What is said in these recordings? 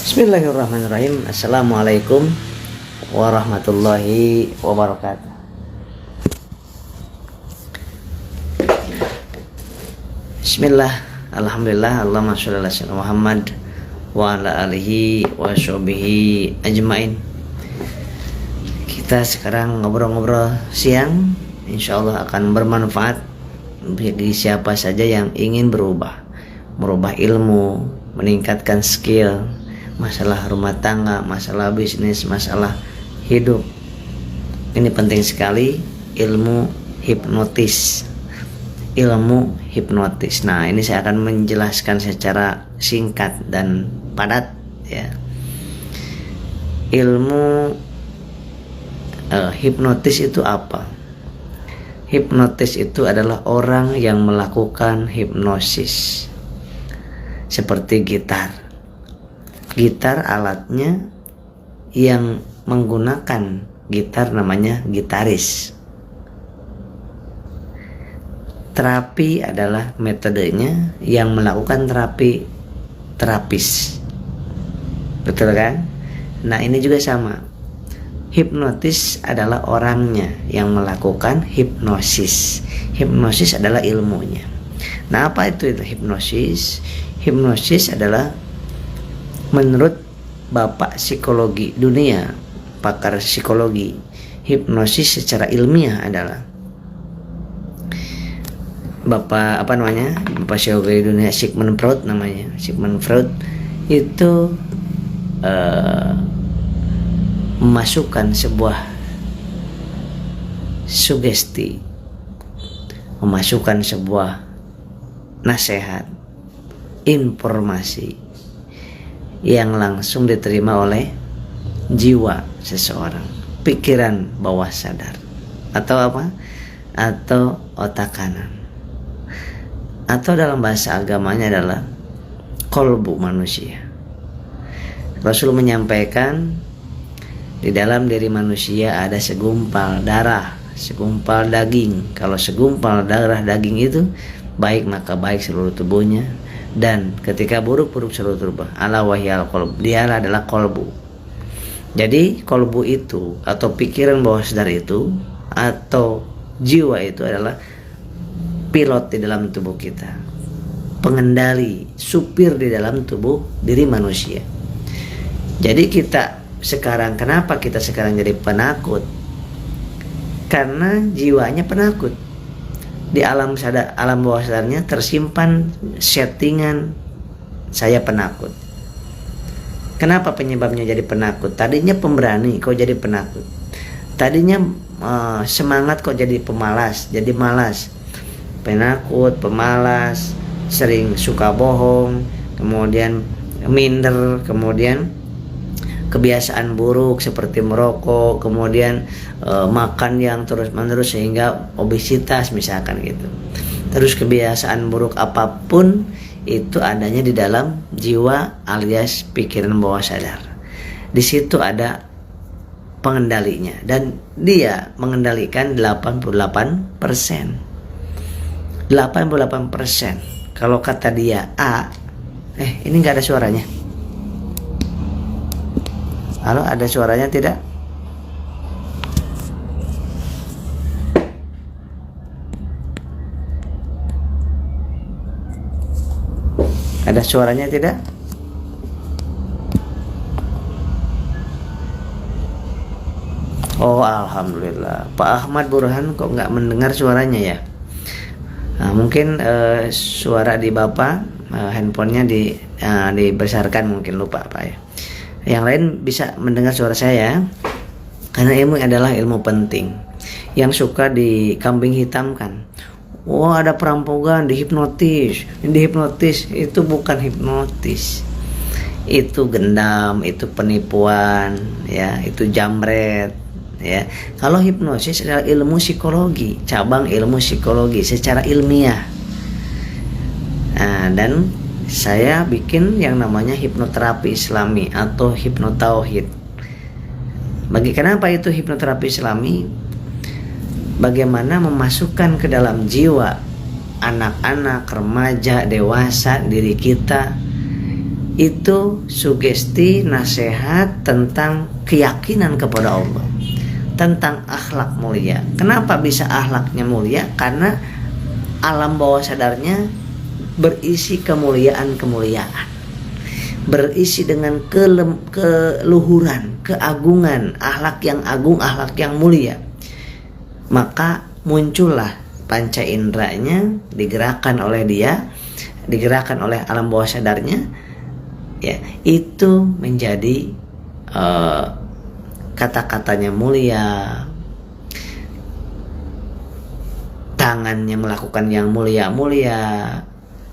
Bismillahirrahmanirrahim. Assalamualaikum warahmatullahi wabarakatuh. Bismillah, alhamdulillah, Allahumma sholli ala sayyidina Muhammad wa ala alihi wa sahbihi ajmain. Kita sekarang ngobrol-ngobrol siang, insyaallah akan bermanfaat bagi siapa saja yang ingin merubah ilmu, meningkatkan skill, masalah rumah tangga, masalah bisnis, masalah hidup. Ini penting sekali, ilmu hipnotis. Nah, ini saya akan menjelaskan secara singkat dan padat ya. Ilmu hipnotis itu apa? Hipnotis itu adalah orang yang melakukan hipnosis. Seperti gitar. Gitar alatnya, yang menggunakan gitar namanya gitaris. Terapi adalah metodenya, yang melakukan terapi terapis. Betul kan? Nah, ini juga sama. Hipnotis adalah orangnya yang melakukan hipnosis. Hipnosis adalah ilmunya. Nah, apa itu hipnosis? Hipnosis adalah, menurut Bapak psikologi dunia, pakar psikologi, hipnosis secara ilmiah adalah Bapak psikologi dunia Sigmund Freud namanya. Sigmund Freud itu memasukkan sebuah sugesti, memasukkan sebuah nasihat, informasi yang langsung diterima oleh jiwa seseorang, pikiran bawah sadar, atau apa? Atau otak kanan. Atau dalam bahasa agamanya adalah kolbu manusia. Rasul menyampaikan, di dalam diri manusia ada segumpal darah, segumpal daging. Kalau segumpal darah daging itu baik, maka baik seluruh tubuhnya, dan ketika buruk seluruh tubuh. Ala wahyal qalb, dia adalah kolbu. Jadi kolbu itu, atau pikiran bawah sadar itu, atau jiwa itu adalah pilot di dalam tubuh kita, pengendali, supir di dalam tubuh diri manusia. Jadi kenapa kita sekarang jadi penakut? Karena jiwanya penakut. Di alam bawah sadarnya tersimpan settingan saya penakut. Kenapa penyebabnya jadi penakut? Tadinya pemberani, kok jadi penakut. Tadinya semangat, kok jadi pemalas, jadi malas. Penakut, pemalas, sering suka bohong, kemudian minder, kemudian kebiasaan buruk seperti merokok, kemudian makan yang terus-menerus sehingga obesitas misalkan gitu. Terus kebiasaan buruk apapun itu adanya di dalam jiwa alias pikiran bawah sadar. Di situ ada pengendalinya, dan dia mengendalikan 88%. 88%. Kalau kata dia A, ini nggak ada suaranya. Halo, ada suaranya tidak? Ada suaranya tidak? Oh, alhamdulillah. Pak Ahmad Burhan kok nggak mendengar suaranya ya? Nah, mungkin suara di Bapak, handphonenya dibesarkan, mungkin lupa Pak ya. Yang lain bisa mendengar suara saya, karena ilmu adalah ilmu penting. Yang suka dikambing hitamkan, wah ada perampokan, dihipnotis, itu bukan hipnotis. Itu gendam, itu penipuan, ya, itu jamret. Ya, kalau hipnosis adalah ilmu psikologi, cabang ilmu psikologi secara ilmiah. Nah, dan saya bikin yang namanya hipnoterapi Islami atau hipnotauhid. Kenapa itu hipnoterapi Islami? Bagaimana memasukkan ke dalam jiwa anak-anak, remaja, dewasa, diri kita itu sugesti nasihat tentang keyakinan kepada Allah, tentang akhlak mulia. Kenapa bisa akhlaknya mulia? Karena alam bawah sadarnya berisi kemuliaan-kemuliaan, berisi dengan keluhuran, keagungan, akhlak yang agung, akhlak yang mulia. Maka muncullah panca inderanya, digerakkan oleh dia, digerakkan oleh alam bawah sadarnya, ya, itu menjadi kata-katanya mulia, tangannya melakukan yang mulia-mulia,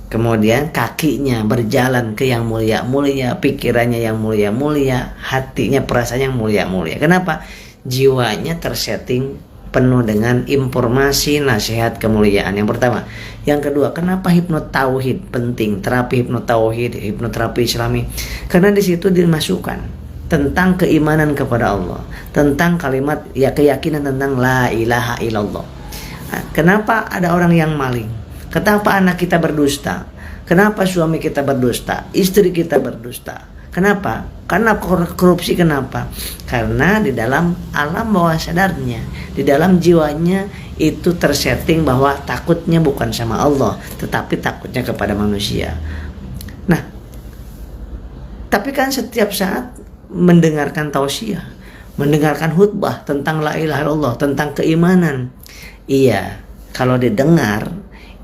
kemudian kakinya berjalan ke yang mulia-mulia, pikirannya yang mulia-mulia, hatinya perasaan yang mulia-mulia. Kenapa? Jiwanya tersetting penuh dengan informasi nasihat kemuliaan. Yang pertama. Yang kedua, kenapa hipnotauhid penting? Terapi hipnotauhid, hipnoterapi Islami. Karena di situ dimasukkan tentang keimanan kepada Allah, tentang kalimat ya keyakinan tentang la ilaha illallah. Nah, kenapa ada orang yang maling? Kenapa anak kita berdusta? Kenapa suami kita berdusta? Istri kita berdusta? Kenapa? Karena korupsi. Kenapa? Karena di dalam alam bawah sadarnya, di dalam jiwanya itu tersetting bahwa takutnya bukan sama Allah, tetapi takutnya kepada manusia. Nah, tapi kan setiap saat mendengarkan tausiah, mendengarkan khutbah tentang la ilaha illallah, tentang keimanan. Iya, kalau didengar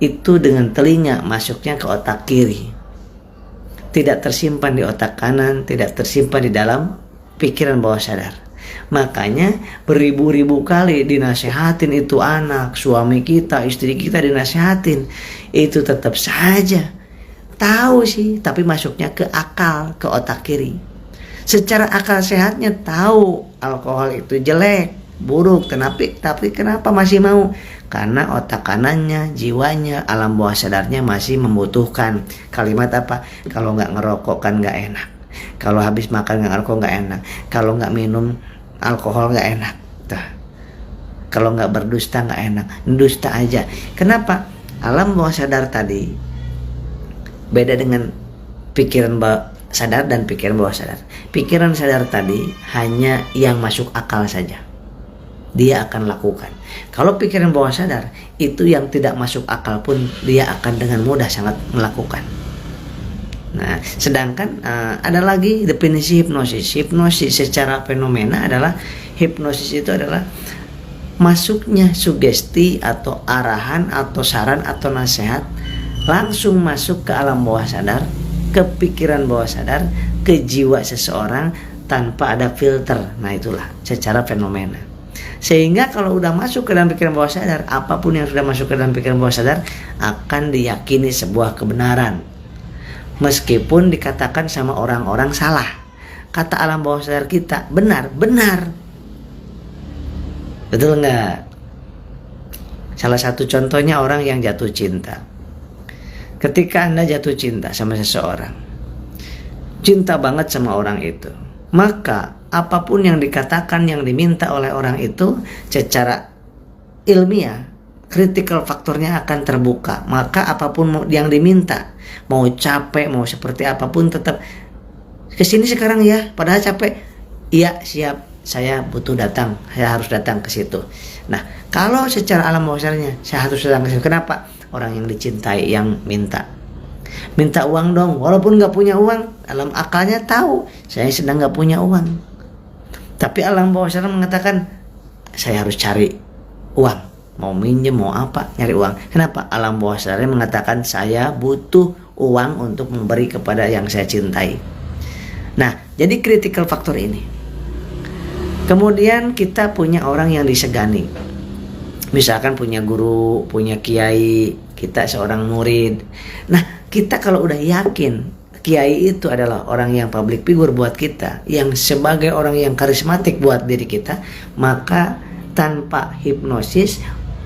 itu dengan telinga masuknya ke otak kiri, tidak tersimpan di otak kanan, tidak tersimpan di dalam pikiran bawah sadar. Makanya beribu-ribu kali dinasehatin itu anak, suami kita, istri kita dinasehatin, itu tetap saja tahu sih, tapi masuknya ke akal, ke otak kiri. Secara akal sehatnya tahu alkohol itu jelek, buruk, tapi kenapa masih mau? Karena otak kanannya, jiwanya, alam bawah sadarnya masih membutuhkan kalimat apa? Kalau nggak ngerokok kan nggak enak, kalau habis makan nggak ngerokok nggak enak, kalau nggak minum alkohol nggak enak, kalau nggak berdusta nggak enak, dusta aja. Kenapa? Alam bawah sadar tadi beda dengan pikiran sadar dan pikiran bawah sadar. Pikiran sadar tadi hanya yang masuk akal saja, dia akan lakukan. Kalau pikiran bawah sadar itu yang tidak masuk akal pun dia akan dengan mudah sangat melakukan. Nah, sedangkan ada lagi definisi hipnosis. Hipnosis secara fenomena adalah, hipnosis itu adalah masuknya sugesti atau arahan atau saran atau nasihat langsung masuk ke alam bawah sadar, ke pikiran bawah sadar, ke jiwa seseorang tanpa ada filter. Nah, itulah secara fenomena. Sehingga kalau udah masuk ke dalam pikiran bawah sadar, apapun yang sudah masuk ke dalam pikiran bawah sadar akan diyakini sebuah kebenaran, meskipun dikatakan sama orang-orang salah. Kata alam bawah sadar kita benar. Betul nggak? Salah satu contohnya orang yang jatuh cinta. Ketika Anda jatuh cinta sama seseorang, cinta banget sama orang itu, maka apapun yang dikatakan, yang diminta oleh orang itu secara ilmiah, critical faktornya akan terbuka. Maka apapun yang diminta, mau capek, mau seperti apapun, tetap kesini sekarang ya, padahal capek. Iya, siap, saya butuh datang, saya harus datang ke situ. Nah, kalau secara alam bawah sadarnya, saya harus datang ke situ. Kenapa? Orang yang dicintai yang minta uang dong, walaupun nggak punya uang, alam akalnya tahu saya sedang nggak punya uang, tapi alam bawah sadar mengatakan saya harus cari uang, mau minjem mau apa, nyari uang. Kenapa? Alam bawah sadar mengatakan saya butuh uang untuk memberi kepada yang saya cintai. Nah, jadi critical factor ini. Kemudian kita punya orang yang disegani, misalkan punya guru, punya kiai, kita seorang murid. Nah, kita kalau udah yakin kiai itu adalah orang yang public figure buat kita, yang sebagai orang yang karismatik buat diri kita, maka tanpa hipnosis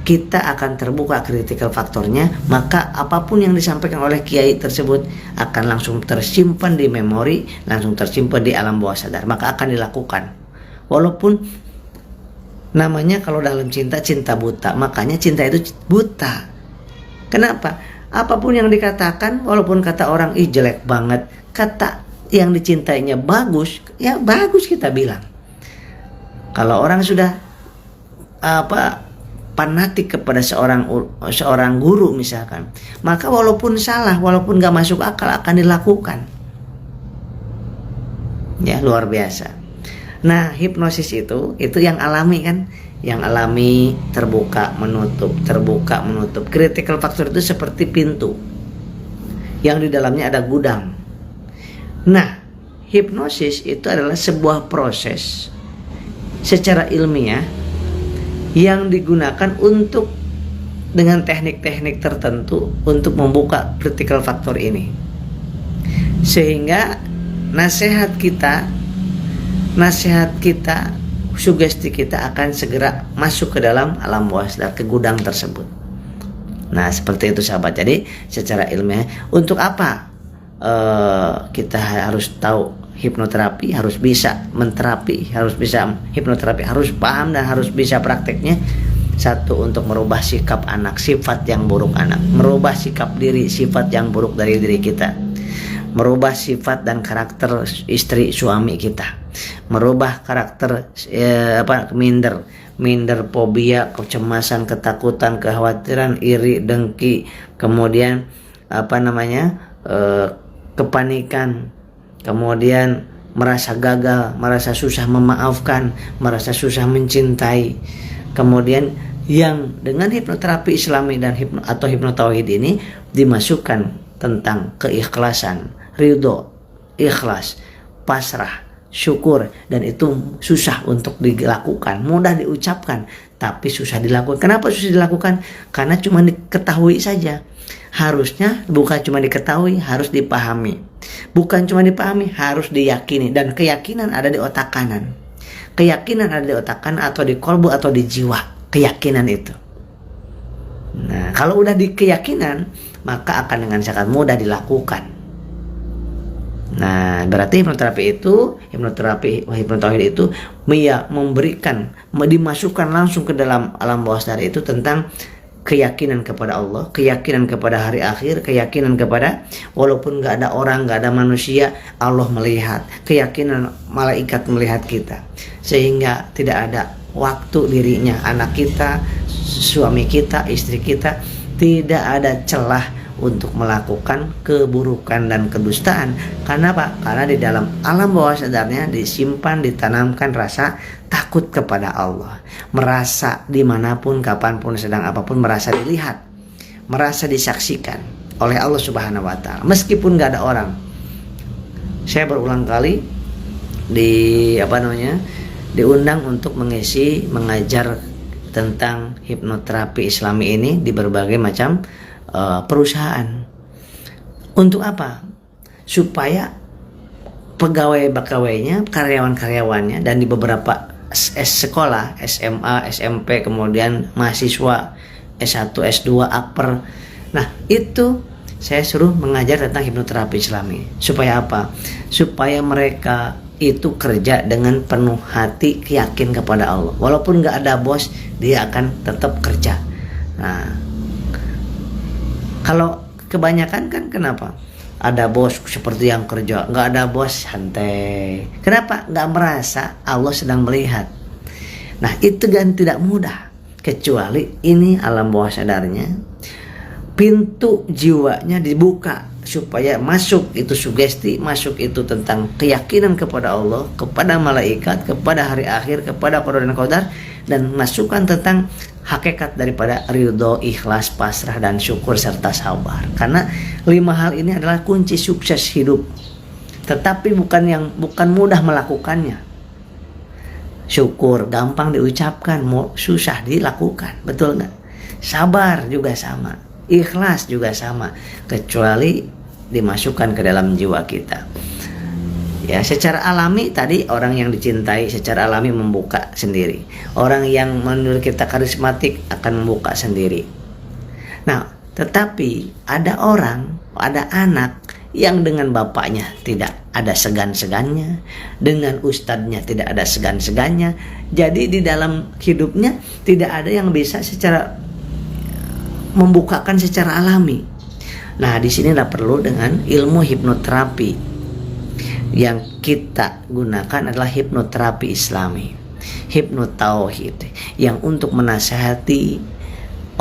kita akan terbuka critical faktornya, maka apapun yang disampaikan oleh kiai tersebut akan langsung tersimpan di memori, langsung tersimpan di alam bawah sadar, maka akan dilakukan. Walaupun namanya kalau dalam cinta, cinta buta, makanya cinta itu buta. Kenapa? Apapun yang dikatakan, walaupun kata orang jelek banget, kata yang dicintainya bagus, ya bagus kita bilang. Kalau orang sudah fanatik kepada seorang guru misalkan, maka walaupun salah, walaupun gak masuk akal akan dilakukan. Ya, luar biasa. Nah, hipnosis itu yang alami kan, yang alami, terbuka menutup. Critical factor itu seperti pintu yang di dalamnya ada gudang. Nah, hipnosis itu adalah sebuah proses secara ilmiah yang digunakan untuk dengan teknik-teknik tertentu untuk membuka critical factor ini, sehingga nasihat kita, sugesti kita akan segera masuk ke dalam alam bawah sadar, ke gudang tersebut. Nah, seperti itu sahabat. Jadi secara ilmiah, untuk apa kita harus tahu hipnoterapi, harus bisa menterapi, harus bisa hipnoterapi, harus paham dan harus bisa prakteknya. Satu, untuk merubah sikap anak, sifat yang buruk anak, merubah sikap diri, sifat yang buruk dari diri kita, merubah sifat dan karakter istri suami kita, merubah karakter minder, fobia, kecemasan, ketakutan, kekhawatiran, iri, dengki, kemudian kepanikan, kemudian merasa gagal, merasa susah memaafkan, merasa susah mencintai. Kemudian yang dengan hipnoterapi Islami dan hipnotauhid ini dimasukkan tentang keikhlasan, ridho, ikhlas, pasrah, syukur, dan itu susah untuk dilakukan, mudah diucapkan tapi susah dilakukan. Kenapa susah dilakukan? Karena cuma diketahui saja. Harusnya bukan cuma diketahui, harus dipahami. Bukan cuma dipahami, harus diyakini. Dan keyakinan ada di otak kanan. Keyakinan ada di otak kanan atau di kolbu atau di jiwa. Keyakinan itu. Nah, kalau udah di keyakinan, maka akan dengan sangat mudah dilakukan. Nah, berarti hipnotauhid itu memberikan, dimasukkan langsung ke dalam alam bawah sadar itu tentang keyakinan kepada Allah, keyakinan kepada hari akhir, keyakinan kepada walaupun gak ada orang, gak ada manusia, Allah melihat, keyakinan malaikat melihat kita, sehingga tidak ada waktu dirinya, anak kita, suami kita, istri kita, tidak ada celah untuk melakukan keburukan dan kedustaan. Karena apa? Karena di dalam alam bawah sadarnya disimpan, ditanamkan rasa takut kepada Allah, merasa dimanapun, kapanpun, sedang apapun, merasa dilihat, merasa disaksikan oleh Allah Subhanahu wa Ta'ala, meskipun gak ada orang. Saya berulang kali diundang untuk mengajar tentang hipnoterapi Islami ini di berbagai macam perusahaan. Untuk apa? Supaya pegawai-pegawainya, karyawan-karyawannya, dan di beberapa sekolah, SMA, SMP, kemudian mahasiswa S1, S2, upper. Nah, itu saya suruh mengajar tentang hipnoterapi Islami. Supaya apa? Supaya mereka itu kerja dengan penuh hati, yakin kepada Allah. Walaupun gak ada bos, dia akan tetap kerja. Nah, kalau kebanyakan kan kenapa? Ada bos seperti yang kerja, nggak ada bos santai. Kenapa? Nggak merasa Allah sedang melihat. Nah, itu kan tidak mudah. Kecuali ini alam bawah sadarnya, pintu jiwanya dibuka supaya masuk itu sugesti, masuk itu tentang keyakinan kepada Allah, kepada malaikat, kepada hari akhir, kepada qada dan qadar, dan masukkan tentang hakikat daripada ridho, ikhlas, pasrah, dan syukur serta sabar. Karena 5 hal ini adalah kunci sukses hidup. Tetapi bukan mudah melakukannya. Syukur gampang diucapkan, susah dilakukan, betul nggak? Sabar juga sama, ikhlas juga sama, kecuali dimasukkan ke dalam jiwa kita. Ya, secara alami tadi orang yang dicintai secara alami membuka sendiri. Orang yang menurut kita karismatik akan membuka sendiri. Nah, tetapi ada anak yang dengan bapaknya tidak ada segan-segannya, dengan ustadznya tidak ada segan-segannya. Jadi di dalam hidupnya tidak ada yang bisa secara membukakan secara alami. Nah, di sinilah perlu dengan ilmu hipnoterapi. yang kita gunakan adalah hipnoterapi Islami, hipnotauhid, yang untuk menasihati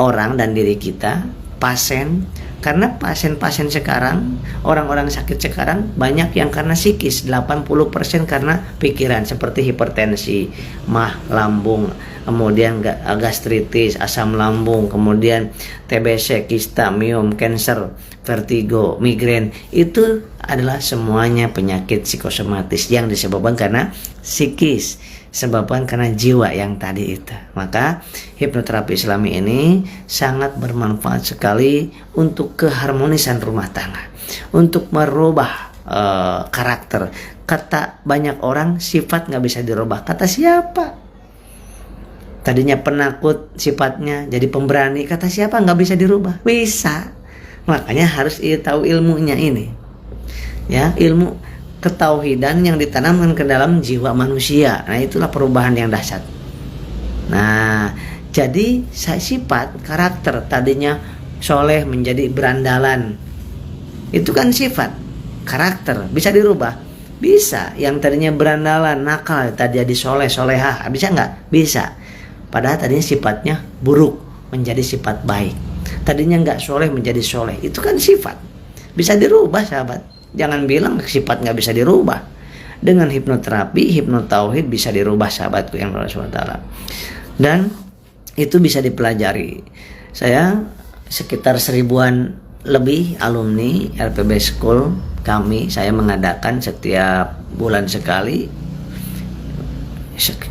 orang dan diri kita, pasien. Karena pasien-pasien sekarang, orang-orang sakit sekarang banyak yang karena psikis, 80% karena pikiran, seperti hipertensi, mah lambung, kemudian gastritis, asam lambung, kemudian TBC, kista, miom, cancer, vertigo, migrain. Itu adalah semuanya penyakit psikosomatis yang disebabkan karena psikis, sebabkan karena jiwa yang tadi itu. Maka hipnoterapi Islami ini sangat bermanfaat sekali untuk keharmonisan rumah tangga, untuk merubah karakter. Kata banyak orang, sifat nggak bisa dirubah. Kata siapa? Tadinya penakut, sifatnya jadi pemberani. Kata siapa? Nggak bisa dirubah. Bisa. Makanya harus tahu ilmunya ini, ya, ilmu ketauhidan yang ditanamkan ke dalam jiwa manusia. Nah, itulah perubahan yang dahsyat. Nah, jadi sifat, karakter, tadinya soleh menjadi berandalan, itu kan sifat, karakter. Bisa dirubah? Bisa. Yang tadinya berandalan, nakal, tadi jadi soleh, solehah, bisa nggak? Bisa. Padahal tadinya sifatnya buruk menjadi sifat baik, tadinya nggak soleh menjadi soleh. Itu kan sifat, bisa dirubah, sahabat. Jangan bilang sifat nggak bisa dirubah. Dengan hipnoterapi, hipnotauhid bisa dirubah, sahabatku yang Allah SWT. Dan itu bisa dipelajari. Saya sekitar 1000-an lebih alumni RPB School kami, saya mengadakan setiap bulan sekali,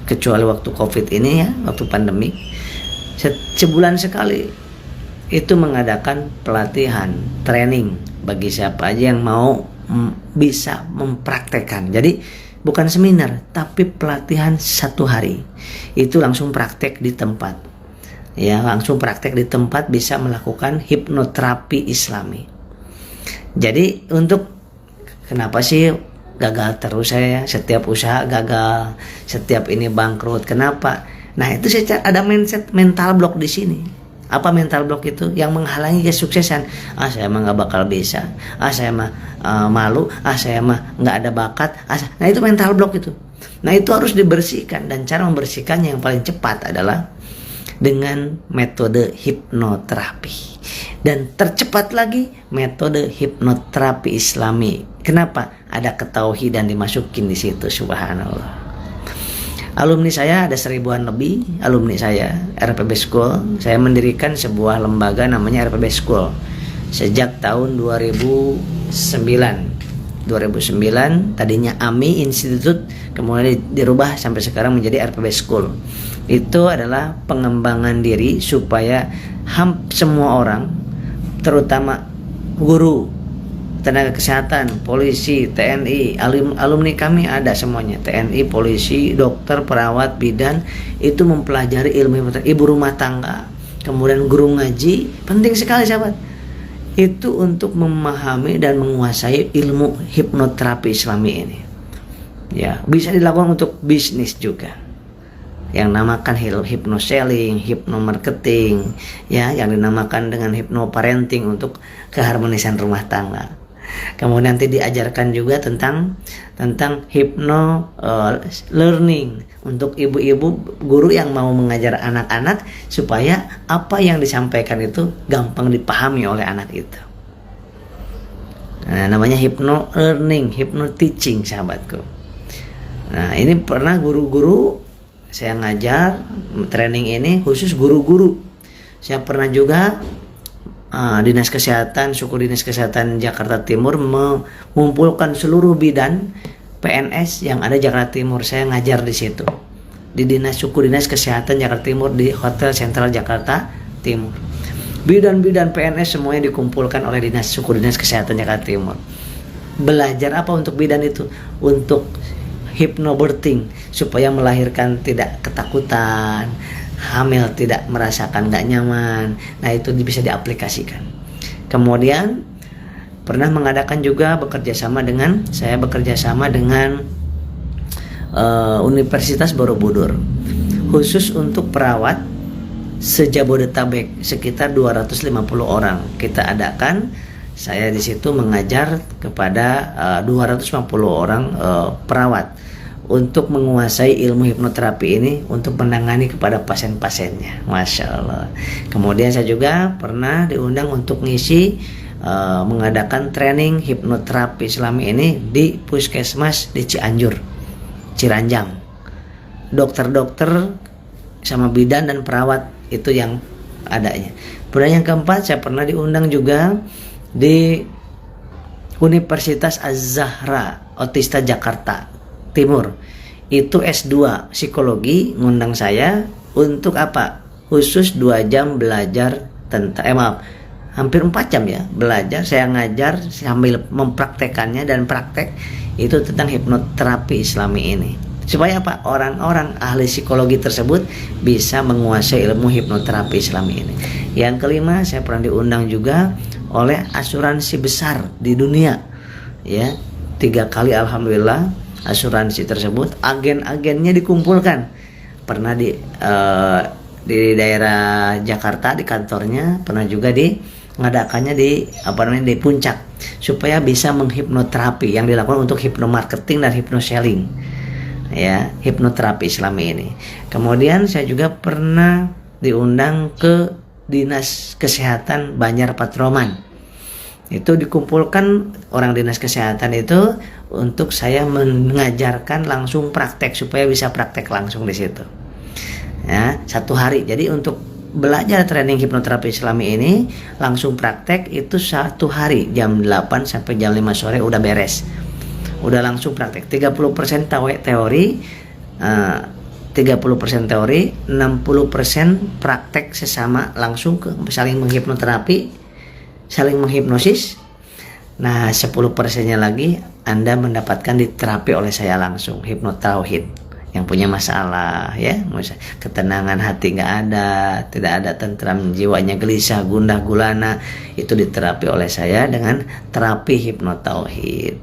kecuali waktu COVID ini ya, waktu pandemi, sebulan sekali itu mengadakan pelatihan, training bagi siapa aja yang mau bisa mempraktekkan. Jadi bukan seminar, tapi pelatihan 1 hari. Itu langsung praktek di tempat. Ya, langsung praktek di tempat, bisa melakukan hipnoterapi Islami. Jadi untuk kenapa sih gagal terus saya, setiap usaha gagal, setiap ini bangkrut. Kenapa? Nah, itu saya ada mindset, mental block di sini. Apa mental block itu? Yang menghalangi kesuksesan. Saya mah nggak bakal bisa. Saya mah malu. Saya mah nggak ada bakat. Nah, itu mental block itu. Nah, itu harus dibersihkan, dan cara membersihkannya yang paling cepat adalah dengan metode hipnoterapi. Dan tercepat lagi metode hipnoterapi Islami. Kenapa? Ada ketauhidan dimasukin di situ, subhanallah. Alumni saya ada 1000-an lebih, alumni saya RPB School. Saya mendirikan sebuah lembaga namanya RPB School sejak tahun 2009. Tadinya AMI Institute, kemudian dirubah sampai sekarang menjadi RPB School. Itu adalah pengembangan diri supaya semua orang, terutama guru, tenaga kesehatan, polisi, TNI, alumni kami ada semuanya, TNI, polisi, dokter, perawat, bidan, itu mempelajari ilmu ibu rumah tangga, kemudian guru ngaji. Penting sekali, sahabat, itu untuk memahami dan menguasai ilmu hipnoterapi Islami ini. Ya, bisa dilakukan untuk bisnis juga, yang namakan hypnoselling, hypnomarketing, ya, yang dinamakan dengan hypnoparenting untuk keharmonisan rumah tangga. Kemudian nanti diajarkan juga tentang hypno learning untuk ibu-ibu guru yang mau mengajar anak-anak supaya apa yang disampaikan itu gampang dipahami oleh anak itu. Nah, namanya hypno learning, hypno teaching, sahabatku. Nah, ini pernah guru-guru saya ngajar training ini khusus guru-guru. Saya pernah juga Dinas Kesehatan, suku Dinas Kesehatan Jakarta Timur mengumpulkan seluruh bidan PNS yang ada Jakarta Timur. Saya ngajar di situ, di suku Dinas Kesehatan Jakarta Timur, di Hotel Sentral Jakarta Timur. Bidan-bidan PNS semuanya dikumpulkan oleh suku Dinas Kesehatan Jakarta Timur. Belajar apa untuk bidan itu? Untuk hypnobirthing, supaya melahirkan tidak ketakutan, hamil tidak merasakan gak nyaman. Nah, itu bisa diaplikasikan. Kemudian pernah mengadakan juga saya bekerja sama dengan Universitas Borobudur, khusus untuk perawat sejabodetabek, sekitar 250 orang. Kita adakan Saya di situ mengajar kepada 250 orang perawat untuk menguasai ilmu hipnoterapi ini untuk menangani kepada pasien-pasiennya. Masya Allah. Kemudian saya juga pernah diundang untuk ngisi mengadakan training hipnoterapi Islami ini di Puskesmas di Cianjur, Ciranjang. Dokter-dokter sama bidan dan perawat itu yang adanya. Kemudian yang keempat, saya pernah diundang juga di Universitas Az-Zahra Otista Jakarta Timur. Itu S2 psikologi, ngundang saya untuk apa? Khusus 2 jam belajar tentang hampir 4 jam ya belajar. Saya ngajar sambil mempraktekannya, dan praktek itu tentang hipnoterapi Islami ini. Supaya apa? Orang-orang ahli psikologi tersebut bisa menguasai ilmu hipnoterapi Islami ini. Yang kelima, saya pernah diundang juga oleh asuransi besar di dunia, ya, 3 kali alhamdulillah asuransi tersebut, agen-agennya dikumpulkan. Pernah di daerah Jakarta di kantornya, pernah juga mengadakannya di di Puncak, supaya bisa menghipnoterapi yang dilakukan untuk hipnomarketing dan hipnoselling, ya, hipnoterapi Islami ini. Kemudian saya juga pernah diundang ke Dinas Kesehatan Banjar Patroman. Itu dikumpulkan orang dinas kesehatan itu untuk saya mengajarkan langsung praktek, supaya bisa praktek langsung di situ, ya, 1 hari. Jadi untuk belajar training hipnoterapi Islami ini langsung praktek itu 1 hari, jam 8 sampai jam 5 sore udah beres, udah langsung praktek. 30% teori, 30% teori, 60% praktek sesama, langsung saling menghipnoterapi, saling menghipnosis. Nah, 10%-nya lagi Anda mendapatkan diterapi oleh saya langsung, hipnotauhid. Yang punya masalah, ya, ketenangan hati nggak ada, tidak ada tentram, jiwanya gelisah, gundah gulana, itu diterapi oleh saya dengan terapi hipnotauhid.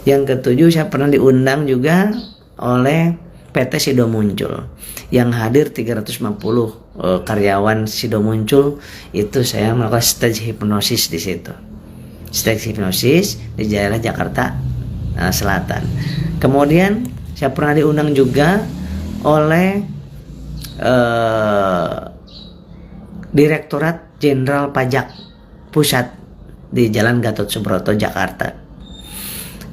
Yang ketujuh, saya pernah diundang juga oleh PT Sido Muncul, yang hadir 350 karyawan Sido Muncul. Itu saya melakukan stage hipnosis di situ, stage hipnosis di daerah Jakarta Selatan. Kemudian saya pernah diundang juga oleh Direktorat Jenderal Pajak Pusat di Jalan Gatot Subroto, Jakarta.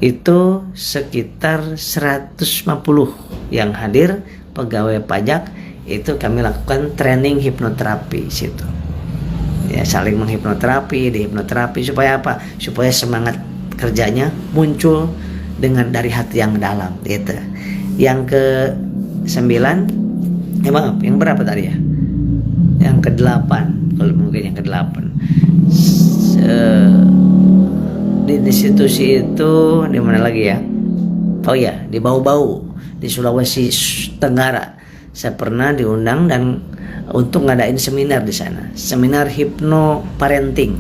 Itu sekitar 150 yang hadir pegawai pajak. Itu kami lakukan training hipnoterapi situ, ya, saling menghipnoterapi, dihipnoterapi, supaya apa? Supaya semangat kerjanya muncul dari hati yang dalam, gitu. Yang ke-9, yang berapa tadi ya? Yang ke-8, kalau mungkin yang ke-8. Di institusi itu di mana lagi ya? Oh ya, di Bau-Bau di Sulawesi Tenggara. Saya pernah diundang dan untuk ngadain seminar di sana, seminar hipnoparenting.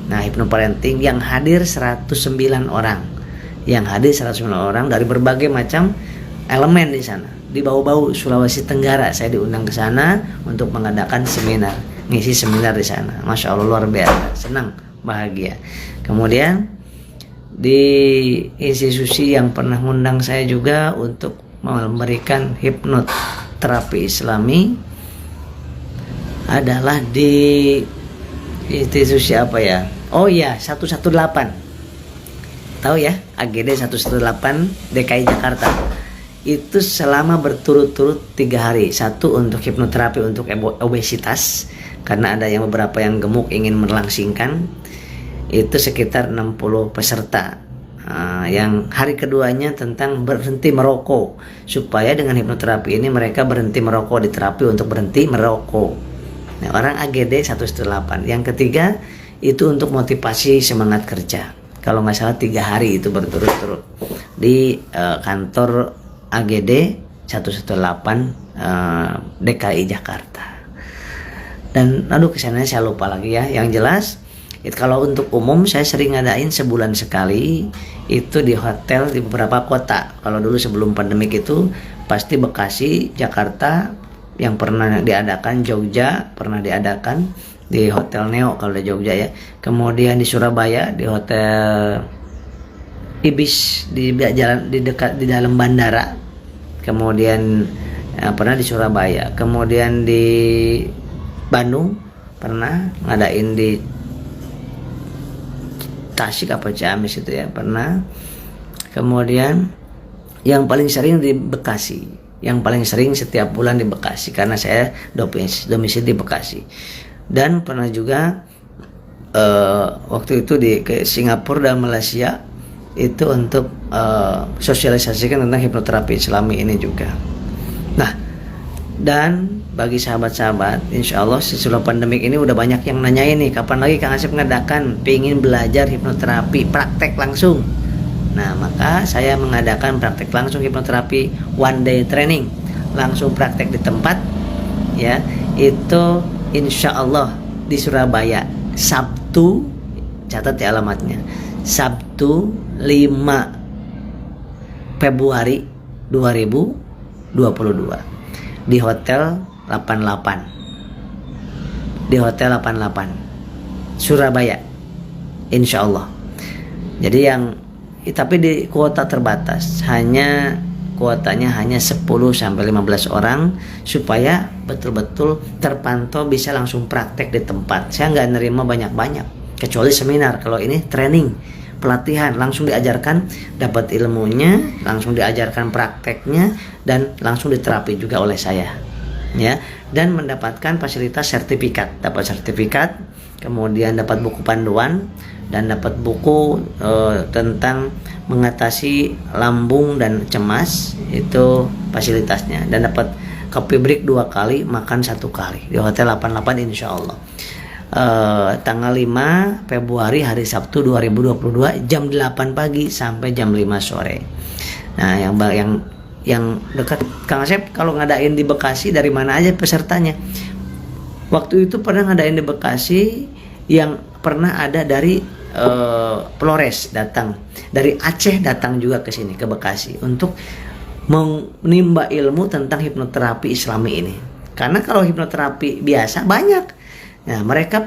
Nah, hipnoparenting yang hadir 109 orang. Yang hadir 109 orang dari berbagai macam elemen di sana. Di Bau-Bau Sulawesi Tenggara saya diundang ke sana untuk mengadakan seminar, ngisi seminar di sana. Masya Allah, luar biasa, senang, bahagia. Kemudian di institusi yang pernah mengundang saya juga untuk memberikan hipnoterapi Islami adalah di institusi apa ya? Oh ya, 118. Tahu ya, AGD 118 DKI Jakarta. Itu selama berturut-turut 3 hari. 1 untuk hipnoterapi untuk obesitas, karena ada yang beberapa yang gemuk ingin melangsingkan. Itu sekitar 60 peserta. Yang hari keduanya tentang berhenti merokok, supaya dengan hipnoterapi ini mereka berhenti merokok, diterapi untuk berhenti merokok. Nah, orang AGD 118. Yang ketiga itu untuk motivasi semangat kerja. Kalau nggak salah 3 hari itu berturut-turut di kantor AGD 118 DKI Jakarta. Dan aduh, kesannya saya lupa lagi ya. Yang jelas, kalau untuk umum saya sering ngadain sebulan sekali, itu di hotel di beberapa kota. Kalau dulu sebelum pandemik itu pasti Bekasi, Jakarta, yang pernah diadakan Jogja, pernah diadakan di Hotel Neo kalau di Jogja ya. Kemudian di Surabaya di Hotel Ibis di jalan di dekat di dalam bandara. Kemudian pernah di Surabaya. Kemudian di Bandung pernah ngadain di Tasik apa Ciamis itu ya pernah. Kemudian yang paling sering di Bekasi, yang paling sering setiap bulan di Bekasi karena saya domisili di Bekasi. Dan pernah juga waktu itu ke Singapura dan Malaysia itu untuk sosialisasikan tentang hipnoterapi Islami ini juga. Nah, dan bagi sahabat-sahabat, insya Allah sesudah pandemik ini udah banyak yang nanyain nih, kapan lagi Kang Asep mengadakan pingin belajar hipnoterapi praktek langsung. Nah, maka saya mengadakan praktek langsung hipnoterapi one day training, langsung praktek di tempat ya, itu insya Allah di Surabaya Sabtu, catat ya alamatnya, Sabtu 5 Februari 2022 di Hotel 88 Surabaya insya Allah. Jadi tapi di kuota terbatas, kuotanya hanya 10 sampai 15 orang supaya betul-betul terpantau bisa langsung praktek di tempat. Saya nggak nerima banyak-banyak kecuali seminar. Kalau ini training, pelatihan, langsung diajarkan, dapat ilmunya, langsung diajarkan prakteknya, dan langsung diterapi juga oleh saya ya. Dan mendapatkan fasilitas sertifikat, kemudian dapat buku panduan dan dapat buku tentang mengatasi lambung dan cemas, itu fasilitasnya, dan dapat kopi break 2 kali, makan 1 kali di Hotel 88 insya Allah. Tanggal 5 Februari hari Sabtu 2022 jam 8 pagi sampai jam 5 sore. Nah, yang dekat Kang Asep kalau ngadain di Bekasi dari mana aja pesertanya? Waktu itu pernah ngadain di Bekasi, yang pernah ada dari Flores datang, dari Aceh datang juga ke sini ke Bekasi untuk menimba ilmu tentang hipnoterapi Islami ini. Karena kalau hipnoterapi biasa banyak. Nah, mereka